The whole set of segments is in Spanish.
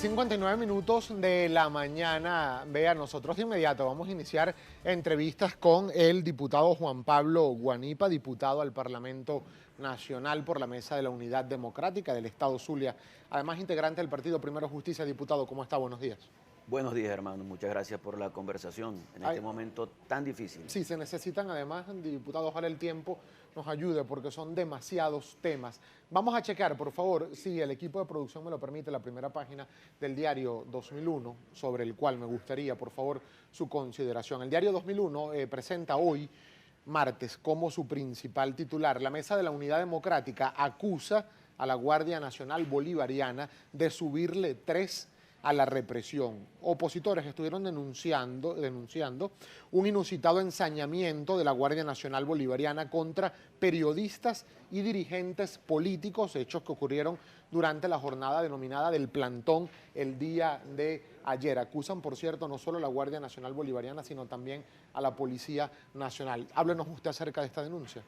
6:59 minutos de la mañana. Vea, nosotros de inmediato vamos a iniciar entrevistas con el diputado Juan Pablo Guanipa, diputado al Parlamento Nacional por la Mesa de la Unidad Democrática del Estado Zulia, además integrante del Partido Primero Justicia. Diputado, ¿cómo está? Buenos días. Buenos días, hermano. Muchas gracias por la conversación en este momento tan difícil. Sí, se necesitan además, diputados, ojalá el tiempo nos ayude porque son demasiados temas. Vamos a checar, por favor, si el equipo de producción me lo permite, la primera página del diario 2001, sobre el cual me gustaría, por favor, su consideración. El diario 2001 presenta hoy, martes, como su principal titular: la Mesa de la Unidad Democrática acusa a la Guardia Nacional Bolivariana de subirle 3 a la represión. Opositores estuvieron denunciando un inusitado ensañamiento de la Guardia Nacional Bolivariana contra periodistas y dirigentes políticos, hechos que ocurrieron durante la jornada denominada del plantón el día de ayer. Acusan, por cierto, no solo a la Guardia Nacional Bolivariana, sino también a la Policía Nacional. Háblenos usted acerca de esta denuncia.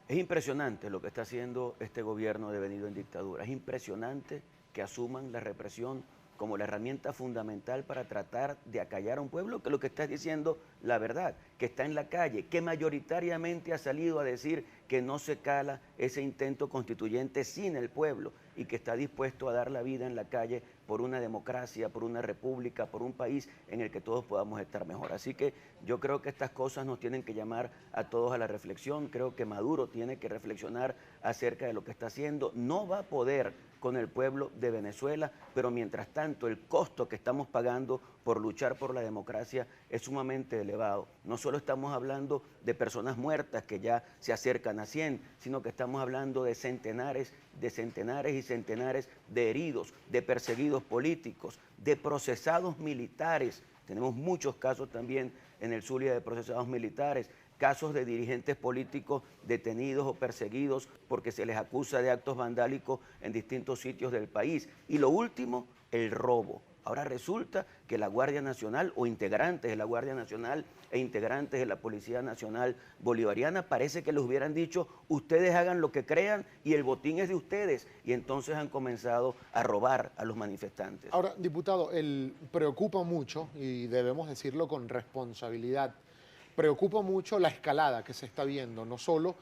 Es impresionante lo que está haciendo este gobierno devenido en dictadura. Es impresionante que asuman la represión como la herramienta fundamental para tratar de acallar a un pueblo que lo que está diciendo la verdad, que está en la calle, que mayoritariamente ha salido a decir que no se cala ese intento constituyente sin el pueblo y que está dispuesto a dar la vida en la calle por una democracia, por una república, por un país en el que todos podamos estar mejor. Así que yo creo que estas cosas nos tienen que llamar a todos a la reflexión. Creo que Maduro tiene que reflexionar acerca de lo que está haciendo. No va a poder con el pueblo de Venezuela, pero mientras tanto el costo que estamos pagando por luchar por la democracia es sumamente elevado. No solo estamos hablando de personas muertas que ya se acercan a 100, sino que estamos hablando de centenares y centenares de heridos, de perseguidos políticos, de procesados militares. Tenemos muchos casos también en el Zulia de procesados militares, casos de dirigentes políticos detenidos o perseguidos porque se les acusa de actos vandálicos en distintos sitios del país. Y lo último, el robo. Ahora resulta que la Guardia Nacional o integrantes de la Guardia Nacional e integrantes de la Policía Nacional Bolivariana parece que les hubieran dicho: ustedes hagan lo que crean y el botín es de ustedes. Y entonces han comenzado a robar a los manifestantes. Ahora, diputado, preocupa mucho, y debemos decirlo con responsabilidad, preocupa mucho la escalada que se está viendo, no solo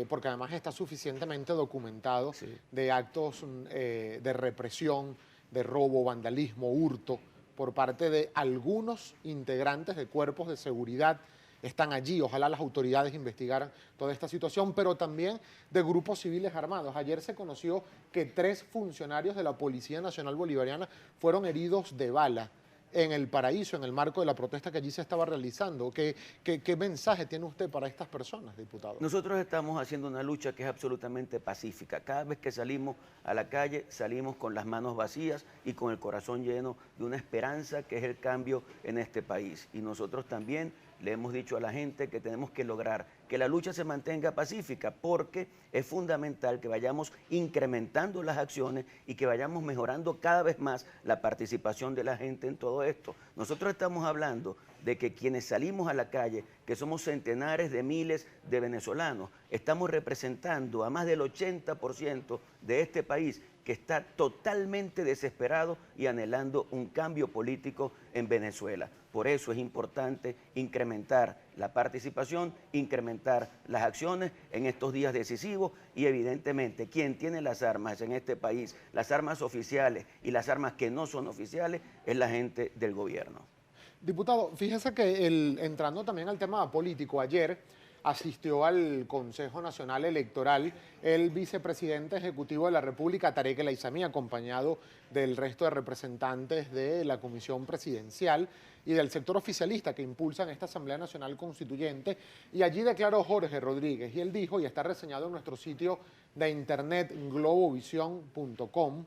porque además está suficientemente documentado, Sí. de actos de represión, de robo, vandalismo, hurto, por parte de algunos integrantes de cuerpos de seguridad. Están allí, ojalá las autoridades investigaran toda esta situación, pero también de grupos civiles armados. Ayer se conoció que 3 funcionarios de la Policía Nacional Bolivariana fueron heridos de bala en el Paraíso, en el marco de la protesta que allí se estaba realizando. ¿Qué mensaje tiene usted para estas personas, diputado? Nosotros estamos haciendo una lucha que es absolutamente pacífica. Cada vez que salimos a la calle, salimos con las manos vacías y con el corazón lleno de una esperanza que es el cambio en este país. Y nosotros también le hemos dicho a la gente que tenemos que lograr que la lucha se mantenga pacífica, porque es fundamental que vayamos incrementando las acciones y que vayamos mejorando cada vez más la participación de la gente en todo esto. Nosotros estamos hablando de que quienes salimos a la calle, que somos centenares de miles de venezolanos, estamos representando a más del 80% de este país, que está totalmente desesperado y anhelando un cambio político en Venezuela. Por eso es importante incrementar la participación, incrementar las acciones en estos días decisivos, y evidentemente quien tiene las armas en este país, las armas oficiales y las armas que no son oficiales, es la gente del gobierno. Diputado, fíjese que entrando también al tema político, ayer asistió al Consejo Nacional Electoral el vicepresidente ejecutivo de la República, Tarek El Aissami, acompañado del resto de representantes de la Comisión Presidencial y del sector oficialista que impulsan esta Asamblea Nacional Constituyente. Y allí declaró Jorge Rodríguez, y él dijo, y está reseñado en nuestro sitio de internet globovision.com,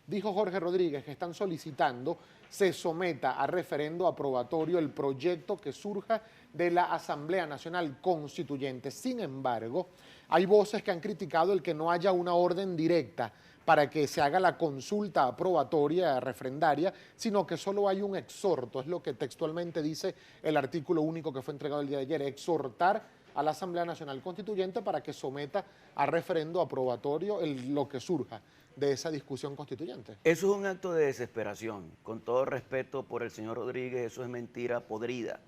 dijo Jorge Rodríguez que están solicitando se someta a referendo aprobatorio el proyecto que surja de la Asamblea Nacional Constituyente. Sin embargo, hay voces que han criticado el que no haya una orden directa para que se haga la consulta aprobatoria referendaria, sino que solo hay un exhorto, es lo que textualmente dice el artículo único que fue entregado el día de ayer: exhortar a la Asamblea Nacional Constituyente para que someta a referendo aprobatorio lo que surja de esa discusión constituyente. Eso es un acto de desesperación. Con todo respeto por el señor Rodríguez, eso es mentira podrida,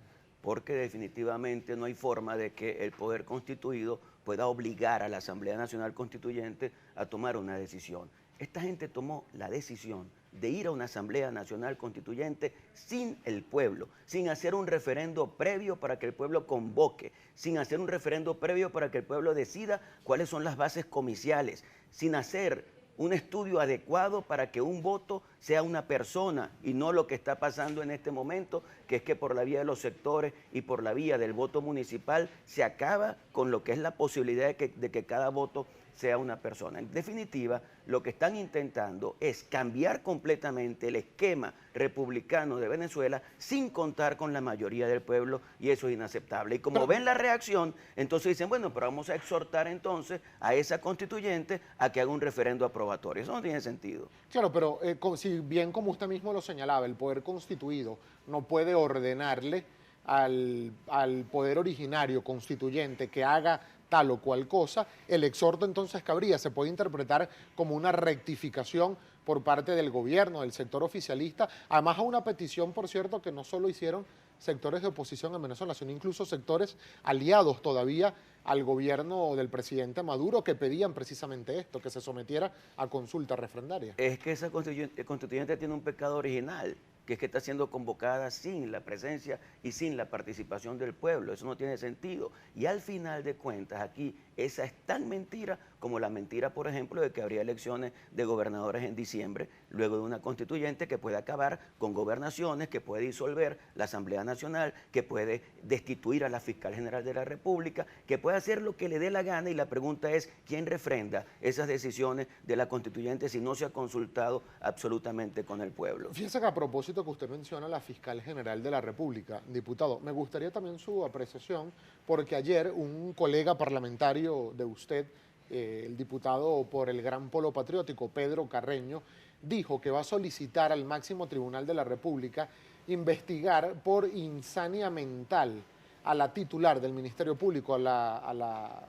porque definitivamente no hay forma de que el poder constituido pueda obligar a la Asamblea Nacional Constituyente a tomar una decisión. Esta gente tomó la decisión de ir a una Asamblea Nacional Constituyente sin el pueblo, sin hacer un referendo previo para que el pueblo convoque, sin hacer un referendo previo para que el pueblo decida cuáles son las bases comiciales, sin hacer un estudio adecuado para que un voto sea una persona y no lo que está pasando en este momento, que es que por la vía de los sectores y por la vía del voto municipal se acaba con lo que es la posibilidad de que cada voto sea una persona. En definitiva, lo que están intentando es cambiar completamente el esquema republicano de Venezuela sin contar con la mayoría del pueblo, y eso es inaceptable. Y como ven la reacción, entonces dicen, bueno, pero vamos a exhortar entonces a esa constituyente a que haga un referendo aprobatorio. Eso no tiene sentido. Claro, pero si bien como usted mismo lo señalaba, el poder constituido no puede ordenarle al poder originario constituyente que haga tal o cual cosa, el exhorto entonces cabría, se puede interpretar como una rectificación por parte del gobierno, del sector oficialista, además a una petición, por cierto, que no solo hicieron sectores de oposición en Venezuela, sino incluso sectores aliados todavía al gobierno del presidente Maduro, que pedían precisamente esto, que se sometiera a consulta refrendaria. Es que esa constituyente tiene un pecado original, que es que está siendo convocada sin la presencia y sin la participación del pueblo. Eso no tiene sentido. Y al final de cuentas, aquí, esa es tan mentira como la mentira, por ejemplo, de que habría elecciones de gobernadores en diciembre, luego de una constituyente que puede acabar con gobernaciones, que puede disolver la Asamblea Nacional, que puede destituir a la fiscal general de la República, que puede hacer lo que le dé la gana, y la pregunta es, ¿quién refrenda esas decisiones de la constituyente si no se ha consultado absolutamente con el pueblo? Fíjese que a propósito que usted menciona la fiscal general de la República, diputado, me gustaría también su apreciación, porque ayer un colega parlamentario de usted, el diputado por el Gran Polo Patriótico, Pedro Carreño, dijo que va a solicitar al máximo tribunal de la República investigar por insania mental a la titular del Ministerio Público, a la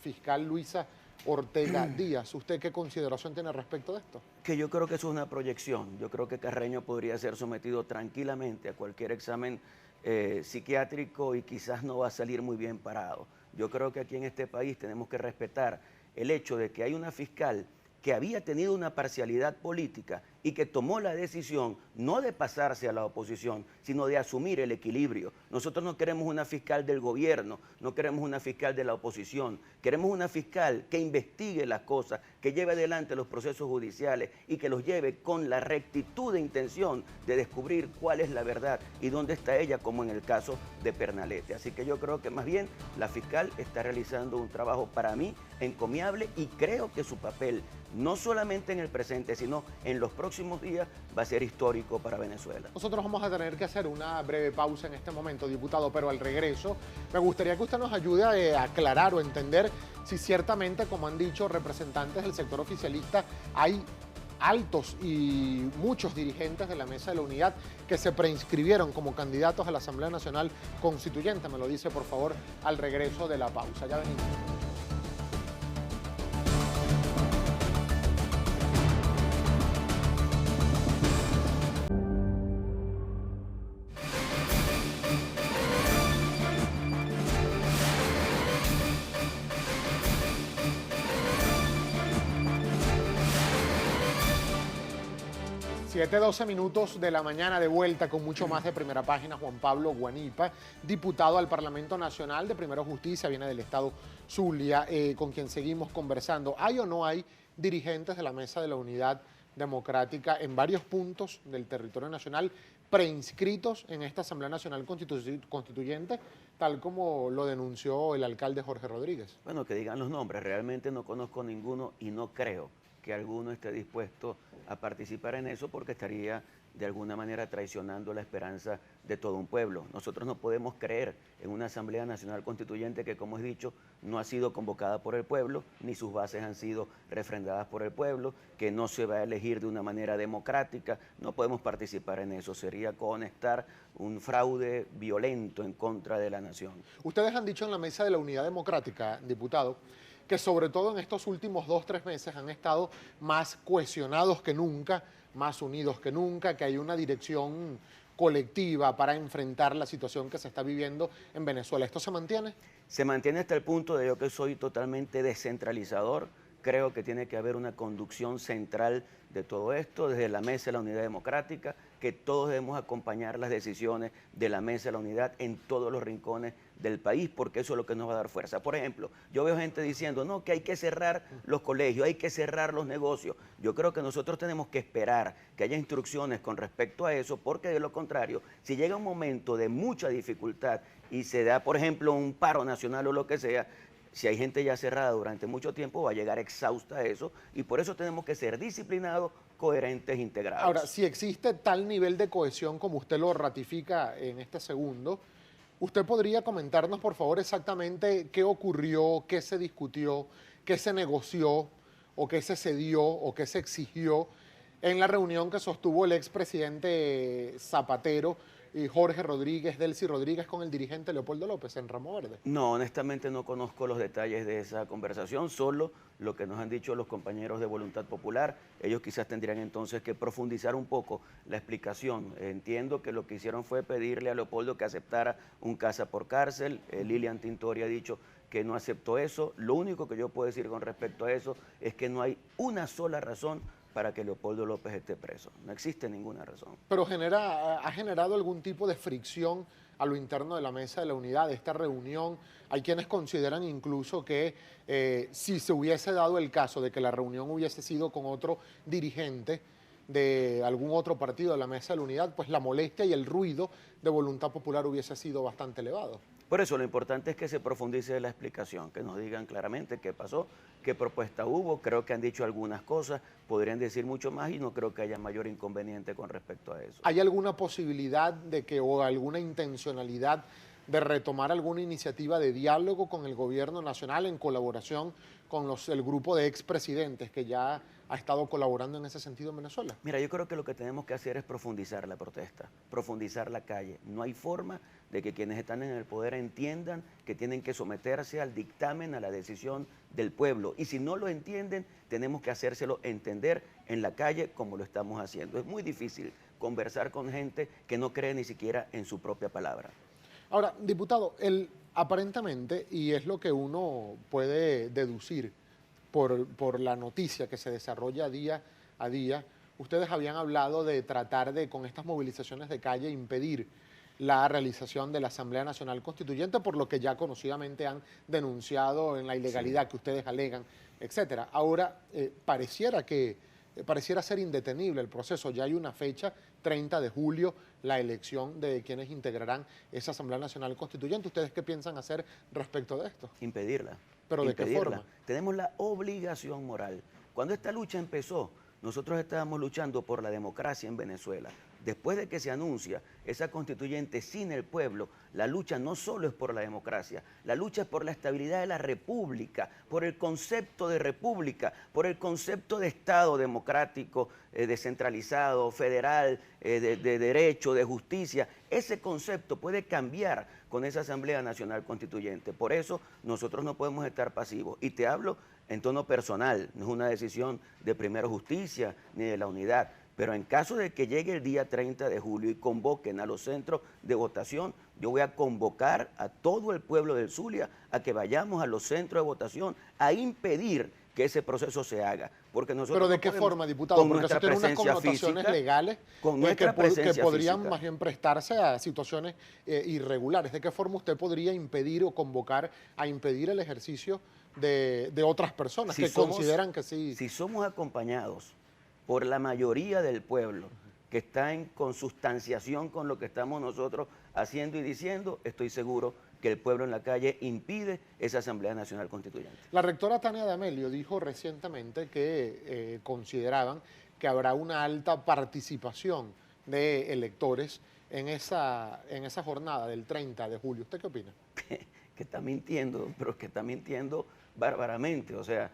fiscal Luisa Ortega Díaz. ¿Usted qué consideración tiene respecto de esto? Que yo creo que eso es una proyección. Yo creo que Carreño podría ser sometido tranquilamente a cualquier examen psiquiátrico y quizás no va a salir muy bien parado. Yo creo que aquí en este país tenemos que respetar el hecho de que hay una fiscal que había tenido una parcialidad política y que tomó la decisión no de pasarse a la oposición, sino de asumir el equilibrio. Nosotros no queremos una fiscal del gobierno, no queremos una fiscal de la oposición, queremos una fiscal que investigue las cosas, que lleve adelante los procesos judiciales y que los lleve con la rectitud de intención de descubrir cuál es la verdad y dónde está ella, como en el caso de Pernalete. Así que yo creo que más bien la fiscal está realizando un trabajo para mí encomiable, y creo que su papel, no solamente en el presente, sino en los próximos días, va a ser histórico para Venezuela. Nosotros vamos a tener que hacer una breve pausa en este momento, diputado, pero al regreso me gustaría que usted nos ayude a aclarar o entender si ciertamente, como han dicho representantes del sector oficialista, hay altos y muchos dirigentes de la Mesa de la Unidad que se preinscribieron como candidatos a la Asamblea Nacional Constituyente. Me lo dice, por favor, al regreso de la pausa. Ya venimos. 7:12 minutos de la mañana, de vuelta con mucho más de Primera Página. Juan Pablo Guanipa, diputado al Parlamento Nacional de Primero Justicia, viene del estado Zulia, con quien seguimos conversando. ¿Hay o no hay dirigentes de la Mesa de la Unidad Democrática en varios puntos del territorio nacional preinscritos en esta Asamblea Nacional Constituyente, tal como lo denunció el alcalde Jorge Rodríguez? Bueno, que digan los nombres. Realmente no conozco ninguno y no creo que alguno esté dispuesto a participar en eso, porque estaría de alguna manera traicionando la esperanza de todo un pueblo. Nosotros no podemos creer en una Asamblea Nacional Constituyente que, como he dicho, no ha sido convocada por el pueblo, ni sus bases han sido refrendadas por el pueblo, que no se va a elegir de una manera democrática. No podemos participar en eso, sería conectar un fraude violento en contra de la nación. Ustedes han dicho en la Mesa de la Unidad Democrática, diputado, que sobre todo en estos últimos 2 o 3 meses han estado más cohesionados que nunca, más unidos que nunca, que hay una dirección colectiva para enfrentar la situación que se está viviendo en Venezuela. ¿Esto se mantiene? Se mantiene hasta el punto de yo que soy totalmente descentralizador. Creo que tiene que haber una conducción central de todo esto, desde la Mesa de la Unidad Democrática, que todos debemos acompañar las decisiones de la Mesa de la Unidad en todos los rincones del país, porque eso es lo que nos va a dar fuerza. Por ejemplo, yo veo gente diciendo, no, que hay que cerrar los colegios, hay que cerrar los negocios. Yo creo que nosotros tenemos que esperar que haya instrucciones con respecto a eso, porque de lo contrario, si llega un momento de mucha dificultad y se da, por ejemplo, un paro nacional o lo que sea, si hay gente ya cerrada durante mucho tiempo, va a llegar exhausta a eso, y por eso tenemos que ser disciplinados, coherentes, integrados. Ahora, si existe tal nivel de cohesión como usted lo ratifica en este segundo, ¿usted podría comentarnos, por favor, exactamente qué ocurrió, qué se discutió, qué se negoció, o qué se cedió, o qué se exigió en la reunión que sostuvo el expresidente Zapatero y Jorge Rodríguez, Delcy Rodríguez, con el dirigente Leopoldo López en Ramo Verde? No, honestamente no conozco los detalles de esa conversación, solo lo que nos han dicho los compañeros de Voluntad Popular. Ellos quizás tendrían entonces que profundizar un poco la explicación. Entiendo que lo que hicieron fue pedirle a Leopoldo que aceptara un casa por cárcel. Lilian Tintori ha dicho que no aceptó eso. Lo único que yo puedo decir con respecto a eso es que no hay una sola razón para que Leopoldo López esté preso. No existe ninguna razón. Pero ha generado algún tipo de fricción a lo interno de la Mesa de la Unidad, de esta reunión. Hay quienes consideran incluso que si se hubiese dado el caso de que la reunión hubiese sido con otro dirigente de algún otro partido de la Mesa de la Unidad, pues la molestia y el ruido de Voluntad Popular hubiese sido bastante elevado. Por eso lo importante es que se profundice la explicación, que nos digan claramente qué pasó, qué propuesta hubo. Creo que han dicho algunas cosas, podrían decir mucho más y no creo que haya mayor inconveniente con respecto a eso. ¿Hay alguna posibilidad de que o alguna intencionalidad de retomar alguna iniciativa de diálogo con el gobierno nacional en colaboración con el grupo de expresidentes que ya ha estado colaborando en ese sentido en Venezuela? Mira, yo creo que lo que tenemos que hacer es profundizar la protesta, profundizar la calle. No hay forma de que quienes están en el poder entiendan que tienen que someterse al dictamen, a la decisión del pueblo. Y si no lo entienden, tenemos que hacérselo entender en la calle como lo estamos haciendo. Es muy difícil conversar con gente que no cree ni siquiera en su propia palabra. Ahora, diputado, aparentemente, y es lo que uno puede deducir por la noticia que se desarrolla día a día, ustedes habían hablado de tratar de, con estas movilizaciones de calle, impedir la realización de la Asamblea Nacional Constituyente, por lo que ya conocidamente han denunciado en la ilegalidad que ustedes alegan, etcétera. Ahora, pareciera ser indetenible el proceso. Ya hay una fecha, 30 de julio, la elección de quienes integrarán esa Asamblea Nacional Constituyente. ¿Ustedes qué piensan hacer respecto de esto? Impedirla. ¿Pero de qué forma? Tenemos la obligación moral. Cuando esta lucha empezó, nosotros estábamos luchando por la democracia en Venezuela. Después de que se anuncia esa constituyente sin el pueblo, la lucha no solo es por la democracia, la lucha es por la estabilidad de la república, por el concepto de república, por el concepto de Estado democrático, descentralizado, federal, de derecho, de justicia. Ese concepto puede cambiar con esa Asamblea Nacional Constituyente. Por eso nosotros no podemos estar pasivos. Y te hablo en tono personal, no es una decisión de Primero Justicia ni de la Unidad. Pero en caso de que llegue el día 30 de julio y convoquen a los centros de votación, yo voy a convocar a todo el pueblo del Zulia a que vayamos a los centros de votación a impedir que ese proceso se haga. Porque nosotros ¿Pero de qué forma, diputado? Con Porque nuestra eso tiene unas presencia connotaciones física, legales con nuestra que presencia podrían física. más bien prestarse a situaciones irregulares. ¿De qué forma usted podría impedir o convocar a impedir el ejercicio de otras personas que consideran que sí? Si somos acompañados por la mayoría del pueblo que está en consustanciación con lo que estamos nosotros haciendo y diciendo, estoy seguro que el pueblo en la calle impide esa Asamblea Nacional Constituyente. La rectora Tania D'Amelio dijo recientemente que consideraban que habrá una alta participación de electores en esa jornada del 30 de julio. ¿Usted qué opina? Que está mintiendo, pero que está mintiendo bárbaramente. O sea,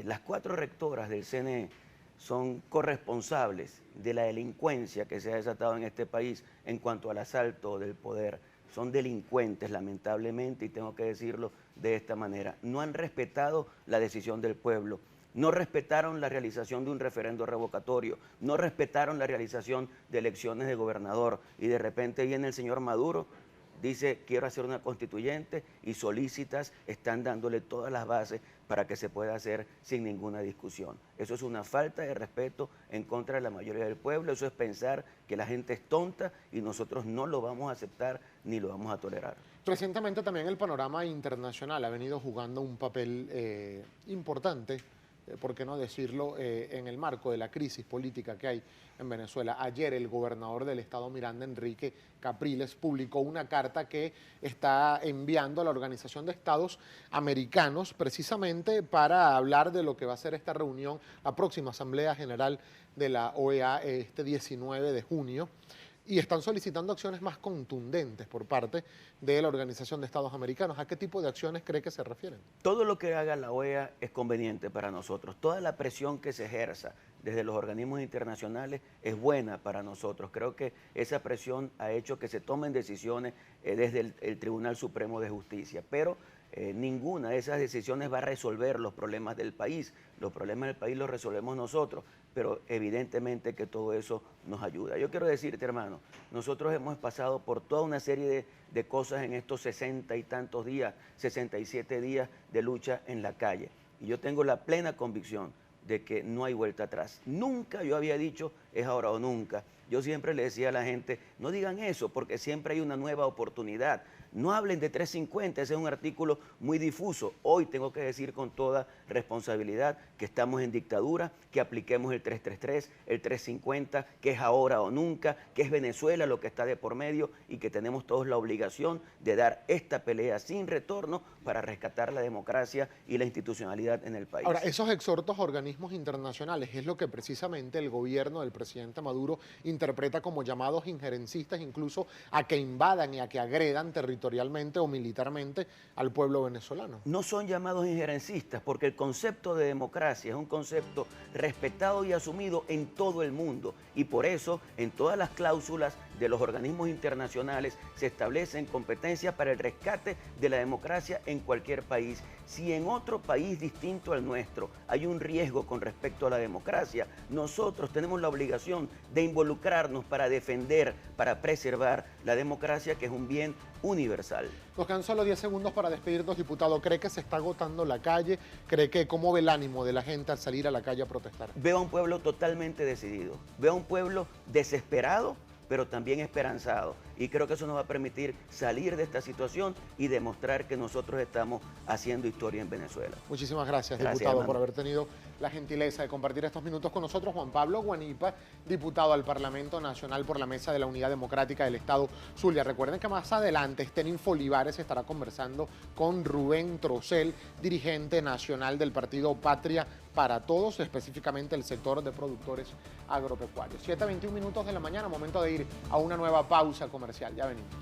las 4 rectoras del CNE son corresponsables de la delincuencia que se ha desatado en este país en cuanto al asalto del poder. Son delincuentes, lamentablemente, y tengo que decirlo de esta manera. No han respetado la decisión del pueblo. No respetaron la realización de un referendo revocatorio, no respetaron la realización de elecciones de gobernador, y de repente viene el señor Maduro, dice quiero hacer una constituyente, y solícitas están dándole todas las bases para que se pueda hacer sin ninguna discusión. Eso es una falta de respeto en contra de la mayoría del pueblo, eso es pensar que la gente es tonta y nosotros no lo vamos a aceptar ni lo vamos a tolerar. Recientemente también el panorama internacional ha venido jugando un papel importante, por qué no decirlo, en el marco de la crisis política que hay en Venezuela. Ayer el gobernador del estado Miranda, Enrique Capriles, publicó una carta que está enviando a la Organización de Estados Americanos precisamente para hablar de lo que va a ser esta reunión, la próxima Asamblea General de la OEA este 19 de junio. Y están solicitando acciones más contundentes por parte de la Organización de Estados Americanos. ¿A qué tipo de acciones cree que se refieren? Todo lo que haga la OEA es conveniente para nosotros. Toda la presión que se ejerza desde los organismos internacionales es buena para nosotros. Creo que esa presión ha hecho que se tomen decisiones desde el Tribunal Supremo de Justicia. Pero ninguna de esas decisiones va a resolver los problemas del país. Los problemas del país los resolvemos nosotros, pero evidentemente que todo eso nos ayuda. Yo quiero decirte, hermano, nosotros hemos pasado por toda una serie de cosas en estos 60 y tantos días, 67 días de lucha en la calle. Y yo tengo la plena convicción de que no hay vuelta atrás. Nunca yo había dicho es ahora o nunca. Yo siempre le decía a la gente, no digan eso porque siempre hay una nueva oportunidad. No hablen de 350, ese es un artículo muy difuso. Hoy tengo que decir con toda responsabilidad que estamos en dictadura, que apliquemos el 333, el 350, que es ahora o nunca, que es Venezuela lo que está de por medio y que tenemos todos la obligación de dar esta pelea sin retorno para rescatar la democracia y la institucionalidad en el país. Ahora, esos exhortos a organismos internacionales es lo que precisamente el gobierno del presidente Maduro interpreta como llamados injerencistas, incluso a que invadan y a que agredan territorialmente o militarmente al pueblo venezolano. No son llamados injerencistas porque el concepto de democracia es un concepto respetado y asumido en todo el mundo, y por eso en todas las cláusulas de los organismos internacionales se establecen competencias para el rescate de la democracia en cualquier país. Si en otro país distinto al nuestro hay un riesgo con respecto a la democracia, nosotros tenemos la obligación de involucrarnos para defender, para preservar la democracia, que es un bien universal. Nos quedan solo 10 segundos para despedirnos, diputado. ¿Cree que se está agotando la calle? ¿Cree que cómo ve el ánimo de la gente al salir a la calle a protestar? Veo a un pueblo totalmente decidido, veo a un pueblo desesperado, pero también esperanzado. Y creo que eso nos va a permitir salir de esta situación y demostrar que nosotros estamos haciendo historia en Venezuela. Muchísimas gracias, diputado, hermano, por haber tenido la gentileza de compartir estos minutos con nosotros. Juan Pablo Guanipa, diputado al Parlamento Nacional por la Mesa de la Unidad Democrática del Estado Zulia. Recuerden que más adelante Estenin Olivares estará conversando con Rubén Trocel, dirigente nacional del partido Patria para Todos, específicamente el sector de productores agropecuarios. 7:21 de la mañana, momento de ir a una nueva pausa comercial. Ya venimos.